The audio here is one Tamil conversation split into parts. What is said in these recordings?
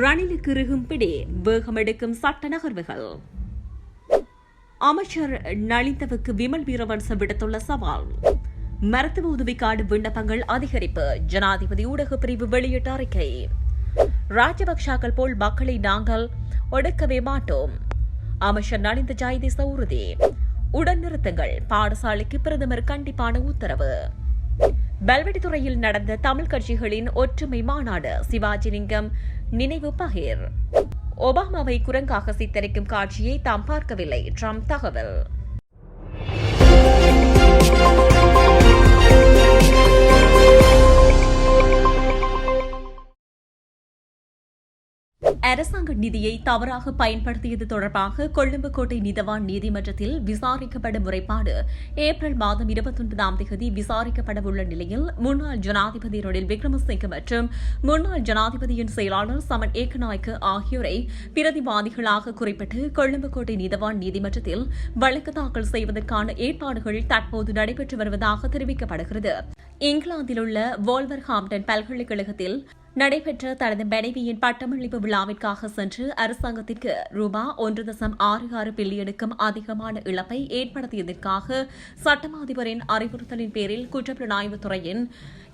ரணிலுக்கு இறுகும் பிடி, வேகமெடுக்கும் சட்ட நகர்வுகள். அமைச்சர் நளிந்தவுக்கு விமல் வீரவன்ச விடுத்துள்ள சவால். மருத்துவ உதவிக்காடு விண்ணப்பங்கள் அதிகரிப்பு, ஜனாதிபதி ஊடக பிரிவு வெளியிட்ட அறிக்கை. ராஜபக்சாக்கள் போல் மக்களை நாங்கள் ஒடுக்கவே மாட்டோம், அமைச்சர் நளிந்த ஜாயதிச உறுதி. உடன் நிறுத்துங்கள், பாடசாலைக்கு பிரதமர் கண்டிப்பான உத்தரவு. பல்வெட்டித்துறையில் நடந்த தமிழ் கட்சிகளின் ஒற்றுமை மாநாடு, சிவாஜிலிங்கம் நினைவு பகிர். ஒபாமாவை குரங்காக சித்தரிக்கும் காட்சியை தாம் பார்க்கவில்லை, ட்ரம்ப் தகவல். அரசாங்க நிதியை தவறாக பயன்படுத்தியது தொடர்பாக கொழும்பு கோட்டை நீதவான் நீதிமன்றத்தில் விசாரிக்கப்படும் முறைப்பாடு ஏப்ரல் மாதம் 29ஆம் தேதி விசாரிக்கப்படவுள்ள நிலையில் முன்னாள் ஜனாதிபதி ரணில் விக்ரமசிங்கே மற்றும் முன்னாள் ஜனாதிபதியின் செயலாளர் சமன் ஏக்கநாயக்க ஆகியோரை பிரதிவாதிகளாக குறிப்பிட்டு கொழும்பு கோட்டை நீதவான் நீதிமன்றத்தில் வழக்கு தாக்கல் செய்வதற்கான ஏற்பாடுகள் தற்போது நடைபெற்று வருவதாக தெரிவிக்கப்படுகிறது. இங்கிலாந்தில் உள்ள வோல்வர்ஹாம்டன் பல்கலைக்கழகத்தில் நடைபெற்ற தனது மனைவியின் பட்டமளிப்பு விழாவிற்காக சென்று அரசாங்கத்திற்கு ரூபாய் 1.66 பில்லியனுக்கும் அதிகமான இழப்பை ஏற்படுத்தியதற்காக சட்டமா அதிபரின் அறிவுறுத்தலின் பேரில் குற்றப்புலனாய்வுத் துறையின்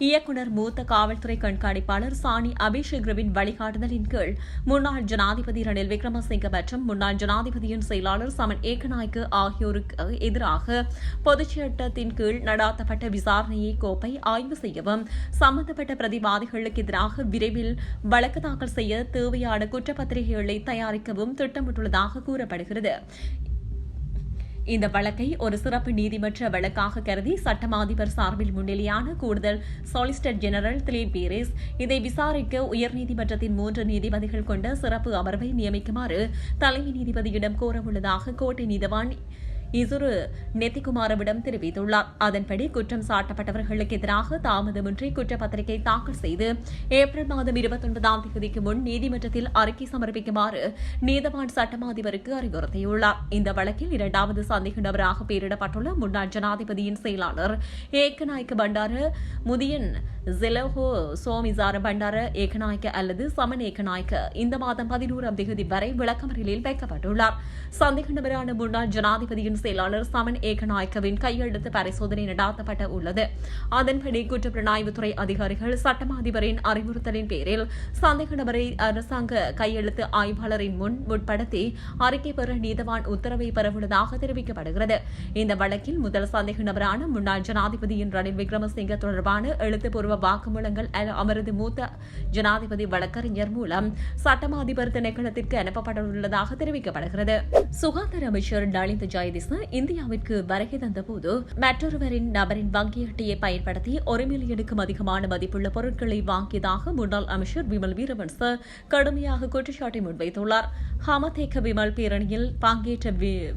இயக்குநர் மூத்த காவல்துறை கண்காணிப்பாளர் சானி அபிஷேக்ரவின் வழிகாட்டுதலின் கீழ் முன்னாள் ஜனாதிபதி ரணில் விக்ரமசிங்கே மற்றும் முன்னாள் ஜனாதிபதியின் செயலாளர் சமன் ஏக்கநாயக்க ஆகியோருக்கு எதிராக பொதுச் சட்டத்தின் கீழ் நடாத்தப்பட்ட விசாரணையை கோப்பை ஆய்வு செய்யவும் சம்பந்தப்பட்ட பிரதிவாதிகளுக்கு எதிராக விரைவில் வழக்கு தாக்கல் செய்ய தேவையான குற்றப்பத்திரிகைகளை தயாரிக்கவும் திட்டமிட்டுள்ளதாக கூறப்படுகிறது. இந்த வழக்கை ஒரு சிறப்பு நீதிமன்ற வழக்காக கருதி சட்டமா அதிபர் சார்பில் முன்னிலையான கூடுதல் சொலிசிட்டர் ஜெனரல் திலீப் பீரிஸ் இதை விசாரிக்க உயர்நீதிமன்றத்தின் 3 நீதிபதிகள் கொண்ட சிறப்பு அமர்வை நியமிக்குமாறு தலைமை நீதிபதியிடம் கோரவுள்ளதாக கோட்டை நீதவான் இசுரு நெத்திகுமாரவிடம் தெரிவித்துள்ளார். அதன்படி குற்றம் சாட்டப்பட்டவர்களுக்கு எதிராக தாமதமின்றி குற்றப்பத்திரிகை தாக்கல் செய்து ஏப்ரல் மாதம் 29ஆம் தேதிக்கு முன் நீதிமன்றத்தில் அறிக்கை சமர்ப்பிக்குமாறு நீதவான் சட்டமா அதிபருக்கு அறிவுறுத்தியுள்ளார். இந்த வழக்கில் 2வது சந்தேக நபராக பெயரிடப்பட்டுள்ள முன்னாள் ஜனாதிபதியின் செயலாளர் ஏக்கநாயக்க பண்டார முதியன் ஜெலஹோ சோமிசார பண்டார ஏக்கநாயக்க அல்லது சமன் ஏக்கநாயக்க இந்த மாதம் 11ஆம் தேதி வரை விளக்கமறியலில் வைக்கப்பட்டுள்ளார். சந்தேக நபரான முன்னாள் ஜனாதிபதியின் செயலாளர் சமன் ஏக்கநாயக்கவின் கையெழுத்து பரிசோதனை நடாத்தப்பட உள்ளது. அதன்படி குற்றப்புலனாய்வுத்துறை அதிகாரிகள் சட்டமா அதிபரின் அறிவுறுத்தலின் பேரில் சந்தேக நபரை அரசாங்க கையெழுத்து ஆய்வாளரின் முன் முற்படுத்தி அறிக்கை பெற நீதவான் உத்தரவை பெறவுள்ளதாக தெரிவிக்கப்படுகிறது. இந்த வழக்கில் முதல் சந்தேக நபரான முன்னாள் ஜனாதிபதியின் ரணில் விக்ரமசிங்கே தொடர்பான எழுத்துப்பூர்வ வாக்குமூலங்கள் அவரது மூத்த ஜனாதிபதி வழக்கறிஞர் மூலம் சட்டமா அதிபர் திணைக்களத்திற்கு அனுப்பப்பட்டுள்ளதாக தெரிவிக்கப்படுகிறது. சுகாதார அமைச்சர் நளிந்த ஜாயதிச இந்தியாவிற்கு வருகை தந்தபோது மற்றொருவரின் நபரின் வங்கி அட்டையை பயன்படுத்தி 1 மில்லியனுக்கும் அதிகமான மதிப்புள்ள பொருட்களை வாங்கியதாக முன்னாள் அமைச்சர் விமல் வீரவன்ச கடுமையாக குற்றச்சாட்டை முன்வைத்துள்ளார். ஹமதேக விமல் பேரணியில் பங்கேற்ற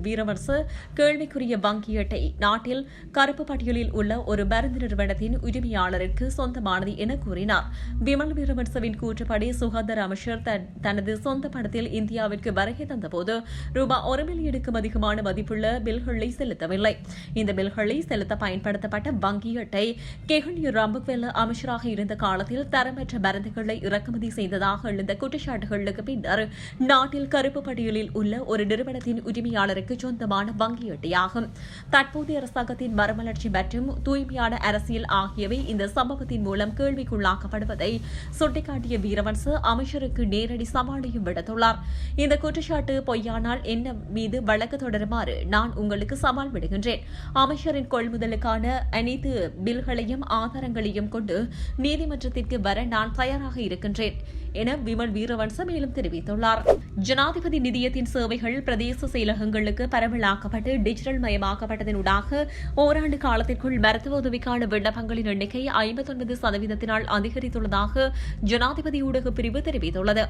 வீரவன்ச கேள்விக்குரிய வங்கி அட்டை நாட்டில் கருப்பு பட்டியலில் உள்ள ஒரு மருந்து நிறுவனத்தின் உரிமையாளருக்கு சொந்தமானது என கூறினார். விமல் வீரவன்சவின் கூற்றுப்படி சுகாதார அமைச்சர் தனது சொந்த பணத்தில் இந்தியாவிற்கு வருகை தந்தபோது ரூபாய் 1 மில்லியனுக்கும் அதிகமான மதிப்புள்ள பில்களை செலுத்தவில்லை. இந்த பில்களை செலுத்த பயன்படுத்தப்பட்ட வங்கி அட்டை கெஹன்ய ரம்புக்வெல்ல அமைச்சராக இருந்த காலத்தில் தரமற்ற மருந்துகளை இறக்குமதி செய்ததாக எழுந்த குற்றச்சாட்டுகளுக்கு பின்னர் நாட்டில் கருப்பு பட்டியலில் உள்ள ஒரு நிறுவனத்தின் உரிமையாளருக்கு சொந்தமான வங்கி அட்டையாகும். தற்போதைய அரசாங்கத்தின் மறுமலர்ச்சி மற்றும் தூய்மையான அரசியல் ஆகியவை இந்த சம்பவத்தின் மூலம் கேள்விக்குள்ளாக்கப்படுவதை சுட்டிக்காட்டிய வீரவன்ச அமைச்சருக்கு நேரடி சவாலையும் விடுத்துள்ளார். இந்த குற்றச்சாட்டு பொய்யானால் என்ன மீது வழக்கு தொடருமாறு நான் உங்களுக்கு சவால் விடுகின்றேன். அமைச்சரின் கொள்முதலுக்கான அனைத்து பில்களையும் ஆதாரங்களையும் கொண்டு நீதிமன்றத்திற்கு வர நான் தயாராக இருக்கின்றேன் என விமல் வீரவன்ச மேலும் தெரிவித்துள்ளார். ஜனாதிபதி நிதியத்தின் சேவைகள் பிரதேச செயலகங்களுக்கு பரவலாக்கப்பட்டு டிஜிட்டல் மயமாக்கப்பட்டதனூடாக ஓராண்டு காலத்திற்குள் மருத்துவ உதவிக்கான விண்ணப்பங்களின் எண்ணிக்கை 59% அதிகரித்துள்ளதாக ஜனாதிபதி ஊடக பிரிவு தெரிவித்துள்ளது.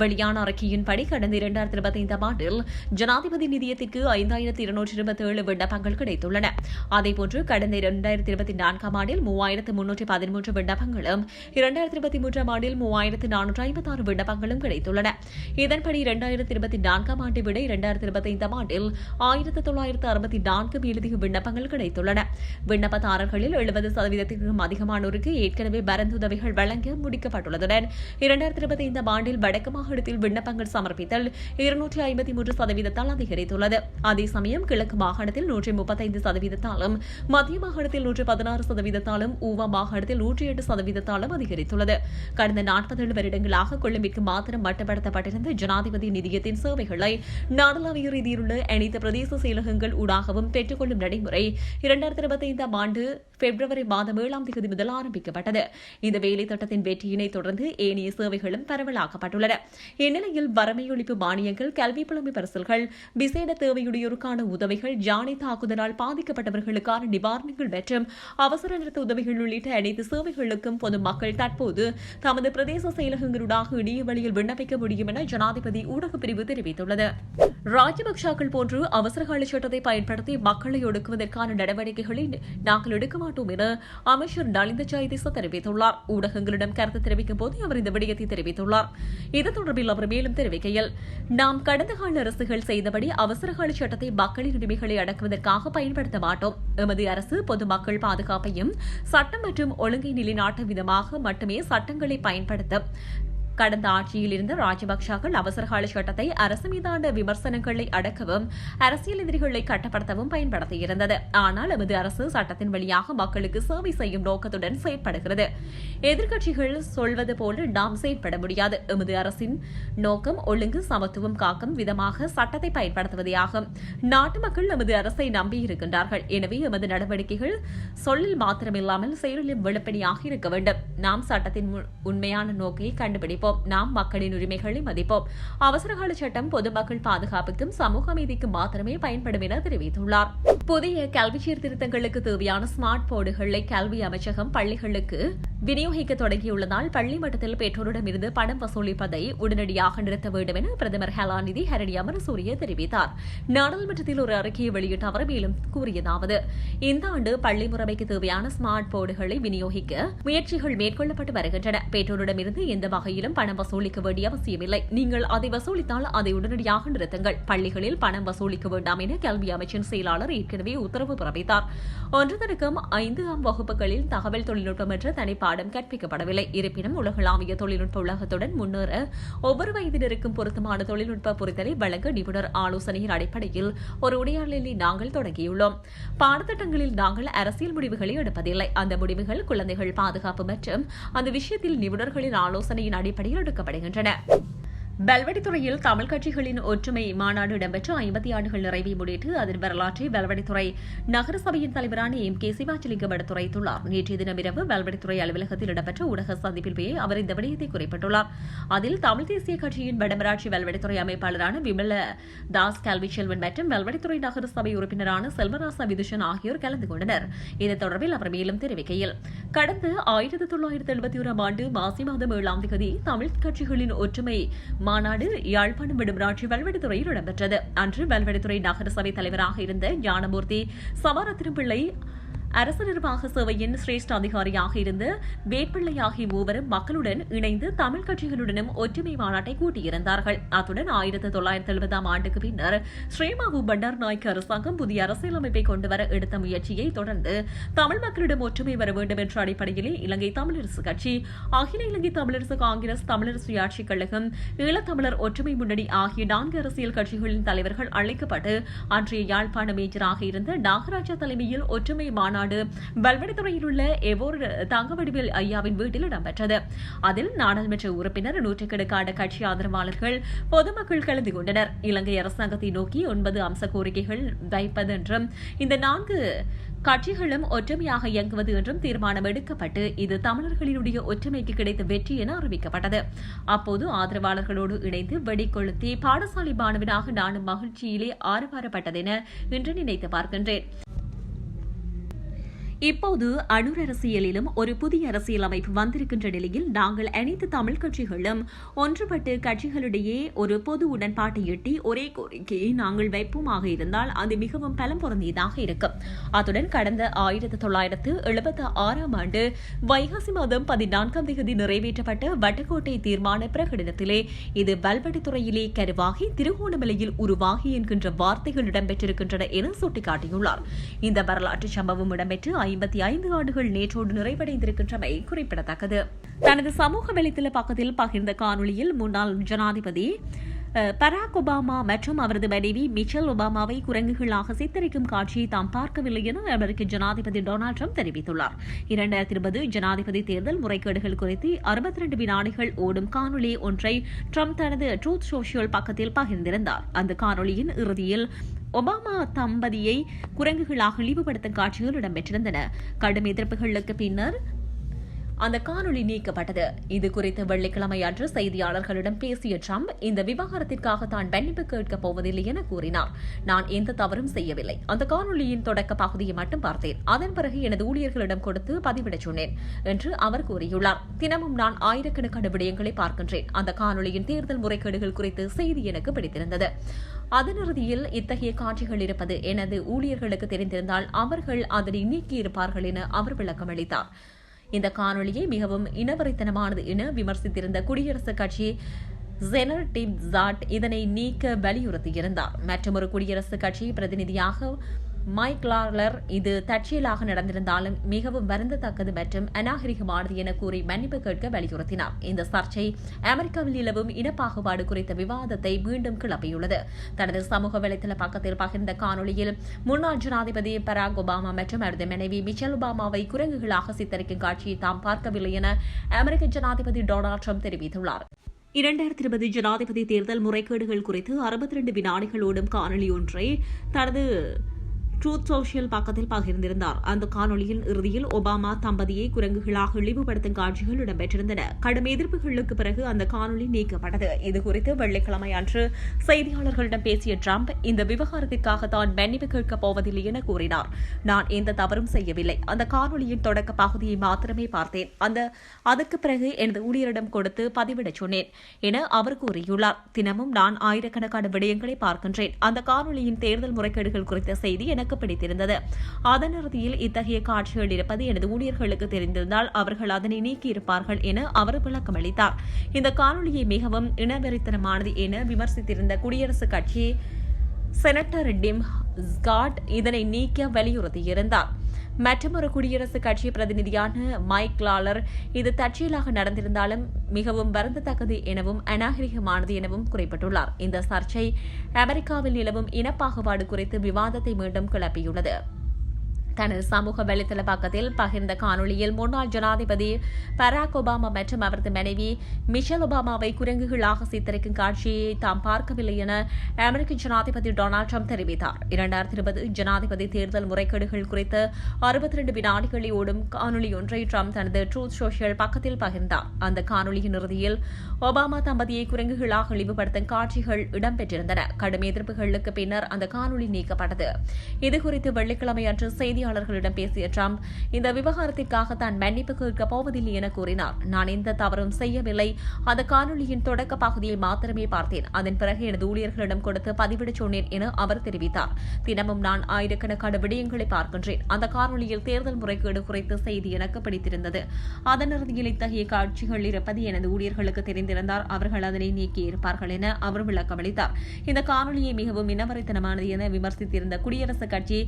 வெளியான அறிக்கையின்படி கடந்த 2025ஆம் ஆண்டில் ஜனாதிபதி நிதியத்திற்கு 5227 விண்ணப்பங்கள் கிடைத்துள்ளன. அதேபோன்று கடந்த 2024ஆம் ஆண்டில் 3313 விண்ணப்பங்களும் 2023ஆம் ஆண்டில் 3400 756 விண்ணப்பங்களும் கிடைத்துள்ளன. இதன்படி 2024 ஆண்டை விட 2025 ஆண்டில் 1964 மேலதிக விண்ணப்பங்கள் கிடைத்துள்ளன. விண்ணப்பதாரர்களில் 70%க்கும் அதிகமானோருக்கு ஏற்கனவே மருந்துதவிகள் வழங்க முடிக்கப்பட்டுள்ளதுடன் 2025 ஆண்டில் வடக்கு மாகாணத்தில் விண்ணப்பங்கள் சமர்ப்பித்தல் 253% அதிகரித்துள்ளது. அதே சமயம் கிழக்கு மாகாணத்தில் 135%, மத்திய மாகாணத்தில் 116%, ஊவா மாகாணத்தில் 108% அதிகரித்துள்ளது. கடந்த 47 வருடங்களாக கொழும்பிற்கு மாத்திரம் மட்டுப்படுத்தப்பட்டிருந்த ஜனாதிபதி நிதியத்தின் சேவைகளை நாடளாவிய ரீதியிலுள்ள அனைத்து பிரதேச செயலகங்கள் ஊடாகவும் பெற்றுக்கொள்ளும் நடைமுறை 2025 ஆண்டு பிப்ரவரி மாதம் 7ஆம் தேதி முதல் ஆரம்பிக்கப்பட்டது. இந்த வேலை திட்டத்தின் வெற்றியினை தொடர்ந்து ஏனைய சேவைகளும் பரவலாக்கப்பட்டுள்ளன. இந்நிலையில் வறுமை ஒழிப்பு மானியங்கள், கல்வி புலமை பரிசல்கள், விசேட தேவையுடையோருக்கான உதவிகள், ஜானை தாக்குதலால் பாதிக்கப்பட்டவர்களுக்கான நிவாரணங்கள் மற்றும் அவசர நிறுத்த உதவிகள் உள்ளிட்ட அனைத்து சேவைகளுக்கும் பொதுமக்கள் தற்போது தமது பிரதேச செயலகங்களூடாக இணைய வழியில் விண்ணப்பிக்க முடியும் என ஜனாதிபதி ஊடகப் பிரிவு தெரிவித்துள்ளது. ராஜபக்சாக்கள் போன்று அவசரகால சட்டத்தை பயன்படுத்தி மக்களை ஒடுக்குவதற்கான நடவடிக்கைகளை நாங்கள் எடுக்க மாட்டோம் என அமைச்சர் நலிந்த ஜெயதிச தெரிவித்துள்ளார். ஊடகங்களிடம் கருத்து தெரிவிக்கும் போது அவர் இந்த விடயத்தை தெரிவித்துள்ளார். இது தொடர்பில் அவர் மேலும் தெரிவிக்கையில், நாம் கடந்த கால அரசுகள் செய்தபடி அவசரகால சட்டத்தை மக்களின் உரிமைகளை அடக்குவதற்காக பயன்படுத்த மாட்டோம். எமது அரசு பொதுமக்கள் பாதுகாப்பையும் சட்டம் மற்றும் ஒழுங்கை நிலைநாட்டும் விதமாக மட்டுமே சட்டங்களை பயன்படுத்த கடந்த ஆட்சியில் இருந்த ராஜபக்சாக்கள் அவசரகால சட்டத்தை அரசு மீதான விமர்சனங்களை அடக்கவும் அரசியல் எதிரிகளை கட்டுப்படுத்தவும் பயன்படுத்தியிருந்தது. ஆனால் எமது அரசு சட்டத்தின் வழியாக மக்களுக்கு சேவை செய்யும் நோக்கத்துடன் செயற்படுகிறது. எதிர்க்கட்சிகள் சொல்வது போல நாம் செயற்பட முடியாது. எமது அரசின் நோக்கம் ஒழுங்கு சமத்துவம் காக்கும் விதமாக சட்டத்தை பயன்படுத்துவதே ஆகும். நாட்டு மக்கள் எமது அரசை நம்பியிருக்கின்றார்கள். எனவே எமது நடவடிக்கைகள் சொல்லில் மாத்திரமில்லாமல் செயலிலும் வெளிப்படையாக இருக்க வேண்டும். நாம் சட்டத்தின் உண்மையான நோக்கை கண்டுபிடிப்போம். நாம் மக்களின் உரிமைகளை மதிப்போம். அவசரகால சட்டம் பொதுமக்கள் பாதுகாப்புக்கும் சமூக அமைதிக்கும் மாத்திரமே பயன்படும் என தெரிவித்துள்ளார். புதிய கல்வி சீர்திருத்தங்களுக்கு தேவையான ஸ்மார்ட் போர்டுகளை கல்வி அமைச்சகம் பள்ளிகளுக்கு விநியோகிக்க தொடங்கியுள்ளதால் பள்ளி மட்டத்தில் பெற்றோரிடமிருந்து பணம் வசூலிப்பதை உடனடியாக நிறுத்த வேண்டும் என பிரதமர் கலாநிதி ஹரணி அமரசூரிய தெரிவித்தார். நாடாளுமன்றத்தில் ஒரு அறிக்கையை வெளியிட்ட அவர் மேலும் கூறியதாவது, இந்த ஆண்டு பள்ளி முறைமைக்கு தேவையான ஸ்மார்ட் போர்டுகளை விநியோகிக்க முயற்சிகள் மேற்கொள்ளப்பட்டு வருகின்றன. பெற்றோரிடமிருந்து எந்த வகையிலும் பணம் வசூலிக்க வேண்டிய அவசியமில்லை. நீங்கள் அதை வசூலித்தால் அதை உடனடியாக நிறுத்துங்கள். பள்ளிகளில் பணம் வசூலிக்க வேண்டாம் என கல்வி அமைச்சின் செயலாளர் ஏற்கனவே உத்தரவு பிறப்பித்தார். 1 தொடக்கம் 5ஆம் வகுப்புகளில் தகவல் தொழில்நுட்பம் என்ற தனிப்பாடம் கற்பிக்கப்படவில்லை. இருப்பினும் உலகளாவிய தொழில்நுட்ப உலகத்துடன் முன்னேற ஒவ்வொரு வயதினருக்கும் பொருத்தமான தொழில்நுட்ப புரிதலை வழங்க நிபுணர் ஆலோசனையின் அடிப்படையில் ஒரு உரையாடலை நாங்கள் தொடங்கியுள்ளோம். பாடத்திட்டங்களில் நாங்கள் அரசியல் முடிவுகளை எடுப்பதில்லை. அந்த முடிவுகள் குழந்தைகள் பாதுகாப்பு மற்றும் அந்த விஷயத்தில் நிபுணர்களின் ஆலோசனையின் அடிப்படையில் எடுக்கப்படுகின்றன. வெல்வெடித்துறையில் தமிழ் கட்சிகளின் ஒற்றுமை மாநாடு இடம்பெற்று 50 ஆண்டுகள் நிறைவை முன்னிட்டு அதன் வரலாற்றை வெல்வெடித்துறை நகரசபையின் தலைவரான M.K. சிவாஜிலிங்கம் எடுத்துரைத்துள்ளார். நேற்றைய தினம் இரவு வெல்வெடித்துறை அலுவலகத்தில் இடம்பெற்ற ஊடக சந்திப்பிலேயே அவர் இந்த விடயத்தை குறிப்பிட்டுள்ளார். அதில் தமிழ் தேசிய கட்சியின் வடமராட்சி வெல்வெடித்துறை அமைப்பாளரான விமல தாஸ் கல்விச்செல்வன் மற்றும் வெல்வெடித்துறை நகரசபை உறுப்பினரான செல்வராசா விதுஷன் ஆகியோர் கலந்து கொண்டனர். இது தொடர்பில் அவர் மேலும் தெரிவிக்கையில், கடந்த 1971 ஆண்டு மாசி மாதம் 7ஆம் தேதி தமிழ் கட்சிகளின் ஒற்றுமை மாநாடு யாழ்ப்பாணம் விடுமராட்சி வெல்வெடித்துறையில் இடம்பெற்றது. அன்று வெல்வெடித்துறை நகரசபை தலைவராக இருந்த ஞானமூர்த்தி சமாரத்திரம் பிள்ளை, அரசு நிர்வாக சேவையின் சிரேஷ்ட அதிகாரியாக இருந்த வேட்பிள்ளை ஆகிய மூவரும் மக்களுடன் இணைந்து தமிழ் கட்சிகளுடனும் ஒற்றுமை மாநாட்டை கூட்டியிருந்தார்கள். அத்துடன் 1970ஆம் ஆண்டுக்கு பின்னர் ஸ்ரீமாவு பண்டார் நாயக்க அரசாங்கம் புதிய அரசியலமைப்பை கொண்டுவர எடுத்த முயற்சியை தொடர்ந்து தமிழ் மக்களிடம் ஒற்றுமை வர வேண்டும் என்ற அடிப்படையிலே இலங்கை தமிழரசு கட்சி, அகில இலங்கை தமிழரசு காங்கிரஸ், தமிழரசு சுயாட்சிக் கழகம், ஈழத்தமிழர் ஒற்றுமை முன்னணி ஆகிய 4 அரசியல் கட்சிகளின் தலைவர்கள் அழைக்கப்பட்டு அன்றைய யாழ்ப்பாண மேஜராக இருந்த நாகராஜா தலைமையில் ஒற்றுமை மாநாடு வெல்வெடித்துறையில் உள்ள எவோர் தங்கவடிவேல் ஐயாவின் வீட்டில் இடம்பெற்றது. அதில் நாடாளுமன்ற உறுப்பினர், நூற்றுக்கணக்கான கட்சி ஆதரவாளர்கள், பொதுமக்கள் கலந்து கொண்டனர். இலங்கை அரசாங்கத்தை நோக்கி 9 அம்ச கோரிக்கைகள் வைப்பதென்றும் இந்த 4 கட்சிகளும் ஒற்றுமையாக இயங்குவது என்றும் தீர்மானம் எடுக்கப்பட்டு இது தமிழர்களினுடைய ஒற்றுமைக்கு கிடைத்த வெற்றி என அறிவிக்கப்பட்டது. அப்போது ஆதரவாளர்களோடு இணைந்து வெடிக்கொளுத்தி பாடசாலை மாணவனாக நானும் மகிழ்ச்சியிலே ஆரவாரப்பட்டதென இன்று நினைத்து பார்க்கின்றேன். இப்போது அணுர் அரசியலிலும் ஒரு புதிய அரசியல் அமைப்பு வந்திருக்கின்ற நிலையில் நாங்கள் அனைத்து தமிழ் கட்சிகளும் ஒன்றுபட்டு கட்சிகளிடையே ஒரு பொது உடன்பாட்டை எட்டி ஒரே கோரிக்கையை நாங்கள் வைப்போமாக இருந்தால் அது மிகவும் பலம் பொருந்தியதாக இருக்கும். அத்துடன் கடந்த 1976 ஆண்டு வைகாசி மாதம் 14ஆம் தேதி நிறைவேற்றப்பட்ட வட்டக்கோட்டை தீர்மான பிரகடனத்திலே இது வல்வெட்டித்துறையிலே கருவாகி திருகோணமலையில் உருவாகி என்கின்ற வார்த்தைகள் இடம்பெற்றிருக்கின்றன என சுட்டிக்காட்டியுள்ளார். இந்த வரலாற்று சம்பவம் இடம்பெற்று 55 ஆண்டுகள் நேற்றோடு நிறைவடைந்திருக்கின்றமை குறிப்பிடத்தக்கது. தனது சமூக வலைதள பக்கத்தில் பகிர்ந்த காணொலியில் முன்னாள் ஜனாதிபதி பராக் ஒபாமா மற்றும் அவரது மனைவி மிச்சல் ஒபாமாவை குரங்குகளாக சித்தரிக்கும் காட்சியை தாம் பார்க்கவில்லை என அமெரிக்க ஜனாதிபதி டொனால்டு ட்ரம்ப் தெரிவித்துள்ளார். 2020 ஜனாதிபதி தேர்தல் முறைகேடுகள் குறித்து 62 வினாடிகள் ஓடும் காணொலி ஒன்றை ட்ரம்ப் தனது ட்ரூத் சோஷியல் பக்கத்தில் பகிர்ந்திருந்தார். அந்த காணொலியின் இறுதியில் ஒபாமா தம்பதியை குரங்குகளாக இழிவுபடுத்தும் காட்சிகள் இடம்பெற்றிருந்தன. கடும் எதிர்ப்புகளுக்கு பின்னர் அந்த காணொலி நீக்கப்பட்டது. இதுகுறித்து வெள்ளிக்கிழமை அன்று செய்தியாளர்களிடம் பேசிய ட்ரம்ப் இந்த விவகாரத்திற்காக தான் மன்னிப்பு கேட்கப் போவதில்லை என கூறினார். நான் எந்த தவறும் செய்யவில்லை. அந்த காணொலியின் தொடக்க பகுதியை மட்டும் பார்த்தேன். அதன் பிறகு எனது ஊழியர்களிடம் கொடுத்து பதிவிடச் சொன்னேன் என்று அவர் கூறியுள்ளார். தினமும் நான் ஆயிரக்கணக்கான விடயங்களை பார்க்கின்றேன். அந்த காணொலியின் தேர்தல் முறைகேடுகள் குறித்து செய்தி எனக்கு பிடித்திருந்தது. அதன் இறுதியில் இத்தகைய காட்சிகள் இருப்பது எனது ஊழியர்களுக்கு தெரிந்திருந்தால் அவர்கள் அதனை நீக்கியிருப்பார்கள் என அவர் விளக்கமளித்தார். இந்த காணொலியை மிகவும் இனவரைத்தனமானது என விமர்சித்திருந்த குடியரசுக் கட்சி ஜெனர் டிம் ஜாட் இதனை நீக்க வலியுறுத்தியிருந்தார். மற்றொரு குடியரசுக் கட்சி பிரதிநிதியாக மைக் லார்லர் இது தற்செயலாக நடந்திருந்தாலும் மிகவும் வருந்தத்தக்கது மற்றும் அநாகரிகமானது என கூறி மன்னிப்பு கேட்க வலியுறுத்தினார். இந்த சர்ச்சை அமெரிக்காவில் நிலவும் இனப்பாகுபாடு குறித்த விவாதத்தை மீண்டும் கிளப்பியுள்ளது. தனது சமூக வலைதள பக்கத்தில் பகிர்ந்த காணொலியில் முன்னாள் ஜனாதிபதி பராக் ஒபாமா மற்றும் அவரது மனைவி மிச்சல் ஒபாமாவை குரங்குகளாக சித்தரிக்கும் காட்சியை தாம் பார்க்கவில்லை என அமெரிக்க ஜனாதிபதி டொனால்டு ட்ரம்ப் தெரிவித்துள்ளார். 2020 ஜனாதிபதி தேர்தல் முறைகேடுகள் குறித்து 62 வினாடிகள் ஓடும் காணொலி ஒன்றை தனது ட்ரூத் சோஷியல் பக்கத்தில் பகிர்ந்திருந்தார். அந்த காணொலியின் இறுதியில் ஒபாமா தம்பதியை குரங்குகளாக இழிவுபடுத்தும் காட்சிகள் இடம்பெற்றிருந்தன. கடும் எதிர்ப்புகளுக்கு பிறகு அந்த காணொலி நீக்கப்பட்டது. இதுகுறித்து வெள்ளிக்கிழமை அன்று செய்தியாளர்களிடம் பேசிய ட்ரம்ப் இந்த விவகாரத்திற்காக தான் மன்னிப்பு கேட்கப் போவதில்லை என கூறினார். நான் எந்த தவறும் செய்யவில்லை. அந்த காணொலியின் தொடக்க பகுதியை மாத்திரமே பார்த்தேன். அதற்கு பிறகு எனது ஊழியரிடம் கொடுத்து பதிவிடச் சொன்னேன் என அவர் கூறியுள்ளார். தினமும் நான் ஆயிரக்கணக்கான விடயங்களை பார்க்கின்றேன். அந்த காணொலியின் தேர்தல் முறைகேடுகள் குறித்த செய்தி எனக்கு பிடித்திருந்தது. அதன் இறுதியில் இத்தகைய காட்சிகள் இருப்பது எனது ஊழியர்களுக்கு தெரிந்திருந்தால் அவர்கள் அதனை நீக்கியிருப்பார்கள் என அவர் விளக்கமளித்தார். இந்த காணொலியை மிகவும் இனவெறித்தனமானது என விமர்சித்திருந்த குடியரசுக் கட்சி செனட்டர் டிம் ஸ்காட் இதனை நீக்க வலியுறுத்தியிருந்தார். மற்றொரு குடியரசுக் கட்சி பிரதிநிதியான மைக் லார்லர் இது தற்செயலாக நடந்திருந்தாலும் மிகவும் வருந்தத்தக்கது எனவும் அநாகரிகமானது எனவும் குறிப்பிட்டுள்ளார். இந்த சர்ச்சை அமெரிக்காவில் நிலவும் இனப்பாகுபாடு குறித்து விவாதத்தை மீண்டும் கிளப்பியுள்ளது. தனது சமூக வலைதள பக்கத்தில் பகிர்ந்த காணொலியில் முன்னாள் ஜனாதிபதி பராக் ஒபாமா மற்றும் அவரது மனைவி மிஷல் ஒபாமாவை குரங்குகளாக சித்தரிக்கும் காட்சியை தாம் பார்க்கவில்லை என அமெரிக்க ஜனாதிபதி டொனால்டு ட்ரம்ப் தெரிவித்தார். 2020 ஜனாதிபதி தேர்தல் முறைகேடுகள் குறித்து 62 வினாடிகளை ஓடும் காணொலி ஒன்றை ட்ரம்ப் தனது ட்ரூத் சோஷியல் பக்கத்தில் பகிர்ந்தார். அந்த காணொலியின் இறுதியில் ஒபாமா தம்பதியை குரங்குகளாக இழிவுபடுத்தும் காட்சிகள் இடம்பெற்றிருந்தன. கடும் எதிர்ப்புகளுக்கு பின்னர் அந்த காணொலி நீக்கப்பட்டது. இதுகுறித்து வெள்ளிக்கிழமை அன்று செய்தியாளர்களிடம் பேசிய ட்ரம்ப் இந்த விவகாரத்திற்காக தான் மன்னிப்பு கேட்கப் போவதில்லை என கூறினார். நான் எந்த தவறும் செய்யவில்லை. அந்த காணொலியின் தொடக்க பகுதியை மாத்திரமே பார்த்தேன். அதன் பிறகு எனது ஊழியர்களிடம் கொடுத்து பதிவிடச் சொன்னேன் என அவர் தெரிவித்தார். தினமும் நான் ஆயிரக்கணக்கான விடயங்களை பார்க்கின்றேன். அந்த காணொலியில் தேர்தல் முறைகேடு குறித்த செய்தி எனக்கு பிடித்திருந்தது. அதன் இறுதியில் இத்தகைய காட்சிகள் இருப்பது எனது ஊழியர்களுக்கு தெரிந்திருந்தால் அவர்கள் அதனை நீக்கியிருப்பார்கள் என அவர் விளக்கமளித்தார். இந்த காணொலியை மிகவும் இனவரைத்தனமானது என விமர்சித்திருந்த குடியரசுக் கட்சி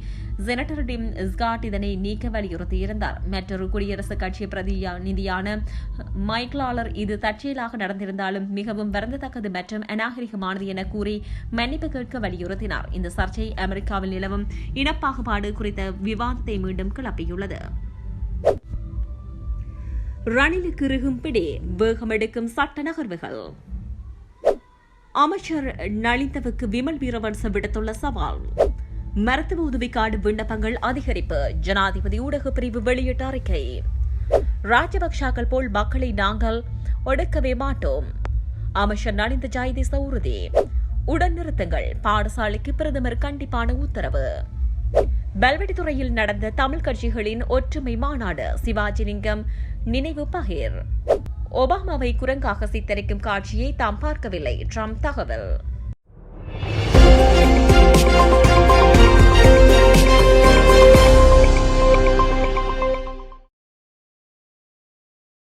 செனட்டர் டிம் ஸ்காட் இதனை நீக்க வலியுறுத்தியிருந்தார். மற்றொரு குடியரசுக் கட்சி பிரதிநிதியான மைக் லார்லர் இது தற்செயலாக நடந்திருந்தாலும் மிகவும் வருந்தத்தக்கது மற்றும் அநாகரிகமானது என கூறி மன்னிப்பு கேட்க வலியுறுத்தினார். இந்த சர்ச்சை அமெரிக்காவில் நிலவும் இனப்பாகுபாடு குறித்த விவாதத்தை மீண்டும் கிளப்பியுள்ளது. ரணிலுக்கு இறுகும் பிடி, வேகமெடுக்கும் சட்ட நகர்வுகள். அமைச்சர் நளிந்தவுக்கு விமல் வீரவன்ச விடுத்துள்ள சவால். மருத்துவ உதவிக்காடு விண்ணப்பங்கள் அதிகரிப்பு. ஜனாதிபதி ஊடக பிரிவு வெளியிட்ட அறிக்கை. ராஜபக்சாக்கள் போல் மக்களை நாங்கள் ஒடுக்கவே மாட்டோம். அமைச்சர் நளிந்த ஜெயதிச உறுதி. உடன் நிறுத்துங்கள். பாடசாலைக்கு பிரதமர் கண்டிப்பான உத்தரவு. பல்வெட்டித்துறையில் நடந்த தமிழ் கட்சிகளின் ஒற்றுமை மாநாடு, சிவாஜிலிங்கம் நினைவு பகிர். ஒபாமாவை குரங்காக சித்தரிக்கும் காட்சியை தாம் பார்க்கவில்லை, ட்ரம்ப் தகவல்.